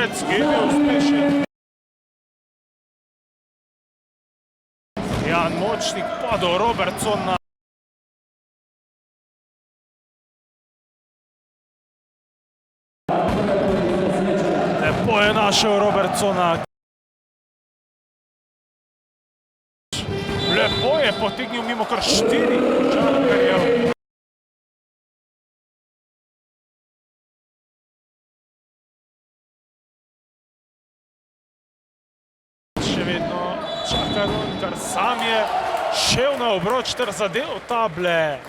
Strelec, ki je bil uspešen. Jan Močnik pa do Robertsona. Lepo je našel Robertsona. Lepo je potegnil mimo kar 4 žalkarjev. Še vedno čaka, kar sam je šel na obroč ter zadev table.